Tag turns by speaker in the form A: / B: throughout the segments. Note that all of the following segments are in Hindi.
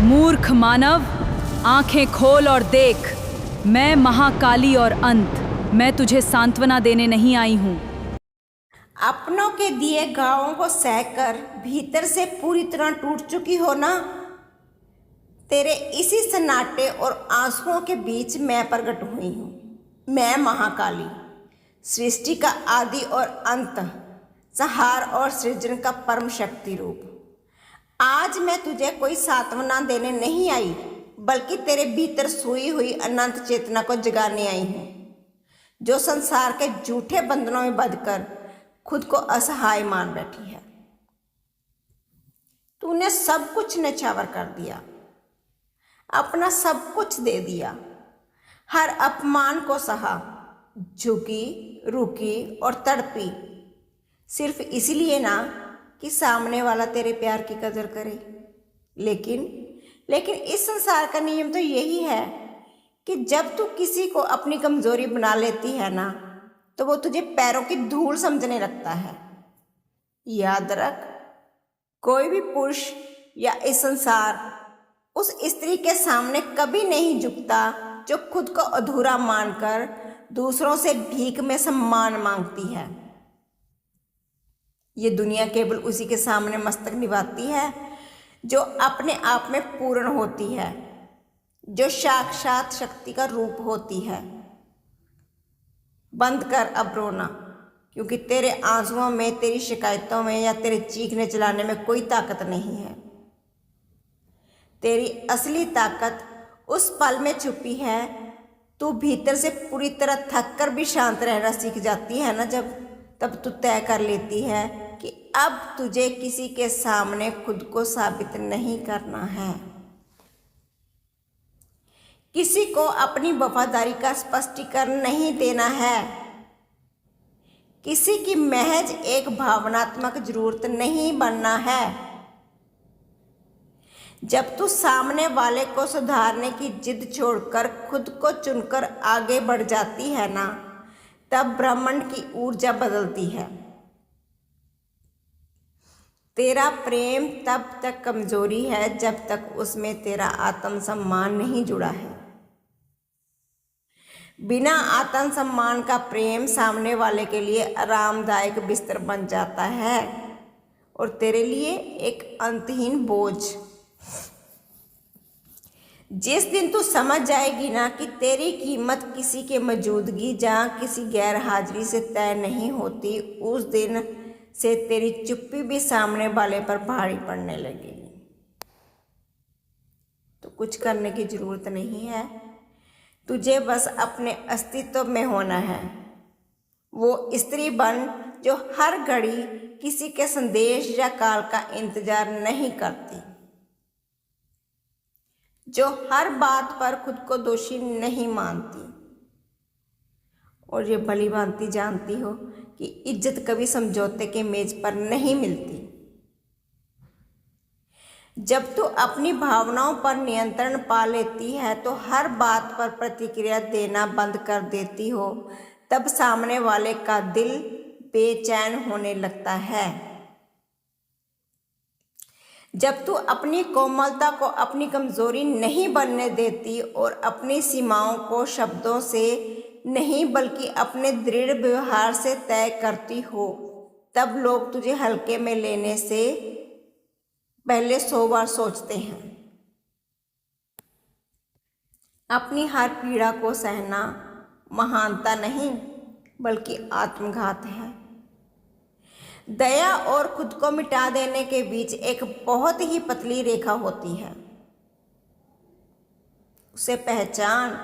A: मूर्ख मानव, आंखें खोल और देख। मैं महाकाली और अंत, मैं तुझे सांत्वना देने नहीं आई हूं।
B: अपनों के दिए घावों को सहकर भीतर से पूरी तरह टूट चुकी हो ना। तेरे इसी सन्नाटे और आंसुओं के बीच मैं प्रकट हुई हूँ। मैं महाकाली, सृष्टि का आदि और अंत, संहार और सृजन का परम शक्ति रूप। आज मैं तुझे कोई सांत्वना देने नहीं आई, बल्कि तेरे भीतर सोई हुई अनंत चेतना को जगाने आई हूँ, जो संसार के झूठे बंधनों में बंधकर खुद को असहाय मान बैठी है। तूने सब कुछ न्यौछावर कर दिया, अपना सब कुछ दे दिया, हर अपमान को सहा, झुकी, रुकी और तड़पी, सिर्फ इसलिए ना कि सामने वाला तेरे प्यार की कदर करे। लेकिन इस संसार का नियम तो यही है कि जब तू किसी को अपनी कमजोरी बना लेती है ना, तो वो तुझे पैरों की धूल समझने लगता है। याद रख, कोई भी पुरुष या इस संसार उस स्त्री के सामने कभी नहीं झुकता जो खुद को अधूरा मानकर दूसरों से भीख में सम्मान मांगती है। ये दुनिया केवल उसी के सामने मस्तक निभाती है जो अपने आप में पूर्ण होती है, जो साक्षात शक्ति का रूप होती है। बंद कर अब रोना, क्योंकि तेरे आंसुओं में, तेरी शिकायतों में या तेरे चीखने चिल्लाने में कोई ताकत नहीं है। तेरी असली ताकत उस पल में छुपी है। तू भीतर से पूरी तरह थक कर भी शांत रहना सीख जाती है ना, तब तू तय कर लेती है कि अब तुझे किसी के सामने खुद को साबित नहीं करना है, किसी को अपनी वफादारी का स्पष्टीकरण नहीं देना है, किसी की महज एक भावनात्मक जरूरत नहीं बनना है। जब तू सामने वाले को सुधारने की जिद छोड़कर खुद को चुनकर आगे बढ़ जाती है ना, तब ब्रह्मांड की ऊर्जा बदलती है। तेरा प्रेम तब तक कमजोरी है जब तक उसमें तेरा आत्मसम्मान नहीं जुड़ा है। बिना आत्मसम्मान का प्रेम सामने वाले के लिए आरामदायक बिस्तर बन जाता है और तेरे लिए एक अंतहीन बोझ। जिस दिन तू समझ जाएगी ना कि तेरी कीमत किसी के मौजूदगी या किसी गैर हाजिरी से तय नहीं होती, उस दिन से तेरी चुप्पी भी सामने वाले पर भारी पड़ने लगेगी। तो कुछ करने की जरूरत नहीं है, तुझे बस अपने अस्तित्व में होना है। वो स्त्री बन जो हर घड़ी किसी के संदेश या कॉल का इंतजार नहीं करती, जो हर बात पर खुद को दोषी नहीं मानती और ये भली भांति जानती हो कि इज्जत कभी समझौते के मेज पर नहीं मिलती। जब तू अपनी भावनाओं पर नियंत्रण पा लेती है तो हर बात पर प्रतिक्रिया देना बंद कर देती हो, तब सामने वाले का दिल बेचैन होने लगता है। जब तू अपनी कोमलता को अपनी कमजोरी नहीं बनने देती और अपनी सीमाओं को शब्दों से नहीं बल्कि अपने दृढ़ व्यवहार से तय करती हो, तब लोग तुझे हल्के में लेने से पहले 100 बार सोचते हैं। अपनी हर पीड़ा को सहना महानता नहीं बल्कि आत्मघात है। दया और खुद को मिटा देने के बीच एक बहुत ही पतली रेखा होती है, उसे पहचान।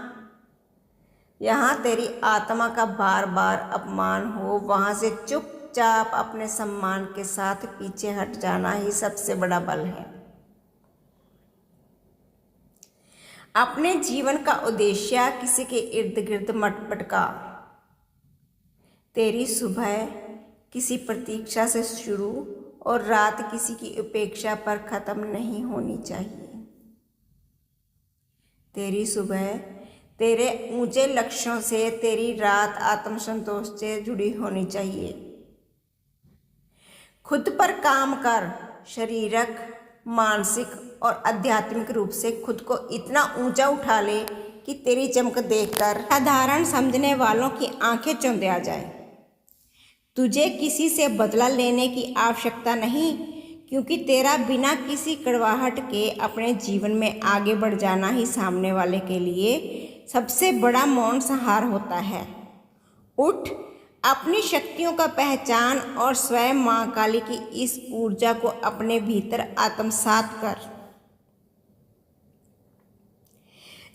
B: यहाँ तेरी आत्मा का बार बार अपमान हो, वहाँ से चुपचाप अपने सम्मान के साथ पीछे हट जाना ही सबसे बड़ा बल है। अपने जीवन का उद्देश्य किसी के इर्द गिर्द मत भटका। तेरी सुबह किसी प्रतीक्षा से शुरू और रात किसी की उपेक्षा पर खत्म नहीं होनी चाहिए। तेरी सुबह तेरे ऊंचे लक्ष्यों से, तेरी रात आत्मसंतोष से जुड़ी होनी चाहिए। खुद पर काम कर, शारीरिक, मानसिक और आध्यात्मिक रूप से खुद को इतना ऊंचा उठा ले कि तेरी चमक देखकर साधारण समझने वालों की आंखें चौंधे आ जाए। तुझे किसी से बदला लेने की आवश्यकता नहीं, क्योंकि तेरा बिना किसी कड़वाहट के अपने जीवन में आगे बढ़ जाना ही सामने वाले के लिए सबसे बड़ा मौन संहार होता है। उठ, अपनी शक्तियों का पहचान और स्वयं माँ काली की इस ऊर्जा को अपने भीतर आत्मसात कर।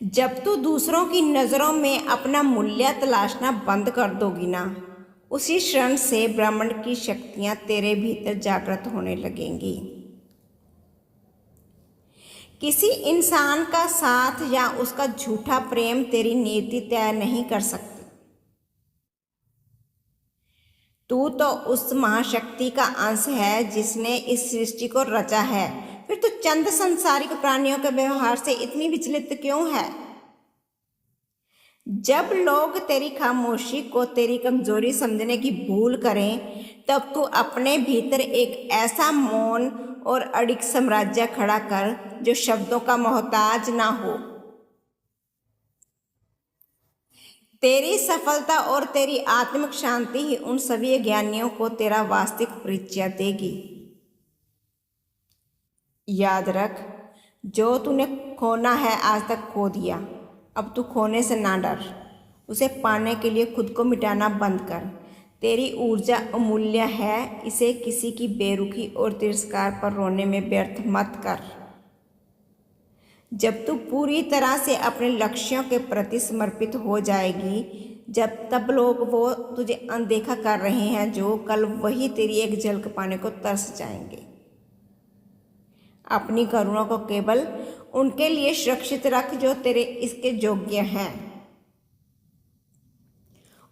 B: जब तू दूसरों की नज़रों में अपना मूल्य तलाशना बंद कर दोगी ना, उसी क्षण से ब्रह्मांड की शक्तियां तेरे भीतर जागृत होने लगेंगी। किसी इंसान का साथ या उसका झूठा प्रेम तेरी नीति तय नहीं कर सकती। तू तो उस महाशक्ति का अंश है जिसने इस सृष्टि को रचा है। फिर तू चंद संसारिक प्राणियों के व्यवहार से इतनी विचलित क्यों है? जब लोग तेरी खामोशी को तेरी कमजोरी समझने की भूल करें, तब तू अपने भीतर एक ऐसा मौन और अडिग साम्राज्य खड़ा कर जो शब्दों का मोहताज ना हो। तेरी सफलता और तेरी आत्मिक शांति ही उन सभी ज्ञानियों को तेरा वास्तविक परिचय देगी। याद रख, जो तूने खोना है आज तक खो दिया। अब तू खोने से ना डर, उसे पाने के लिए खुद को मिटाना बंद कर। तेरी ऊर्जा अमूल्य है, इसे किसी की बेरुखी और तिरस्कार पर रोने में व्यर्थ मत कर। जब तू पूरी तरह से अपने लक्ष्यों के प्रति समर्पित हो जाएगी, तब लोग वो तुझे अनदेखा कर रहे हैं जो कल वही तेरी एक झलक पाने को तरस जाएंगे। अपनी करुणा को केवल उनके लिए सुरक्षित रख जो तेरे इसके योग्य हैं,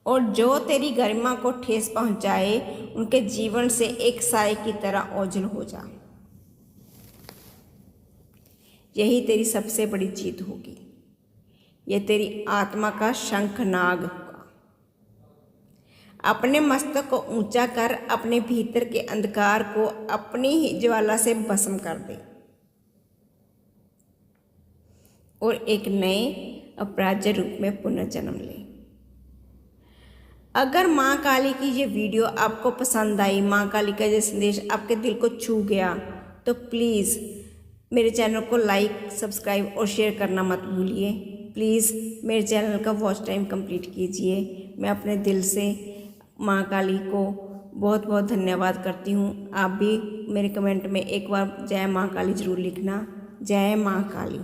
B: और जो तेरी गरिमा को ठेस पहुंचाए उनके जीवन से एक साए की तरह ओझल हो जा। यही तेरी सबसे बड़ी जीत होगी। यह तेरी आत्मा का शंखनाद होगा। अपने मस्तक को ऊंचा कर अपने भीतर के अंधकार को अपनी ही ज्वाला से भस्म कर दे और एक नए अपराज्य रूप में पुनर्जन्म ले। अगर माँ काली की ये वीडियो आपको पसंद आई, माँ काली का ये संदेश आपके दिल को छू गया, तो प्लीज़ मेरे चैनल को लाइक, सब्सक्राइब और शेयर करना मत भूलिए। प्लीज़ मेरे चैनल का वॉच टाइम कंप्लीट कीजिए। मैं अपने दिल से माँ काली को बहुत बहुत धन्यवाद करती हूँ। आप भी मेरे कमेंट में एक बार जय माँ काली ज़रूर लिखना। जय माँ काली।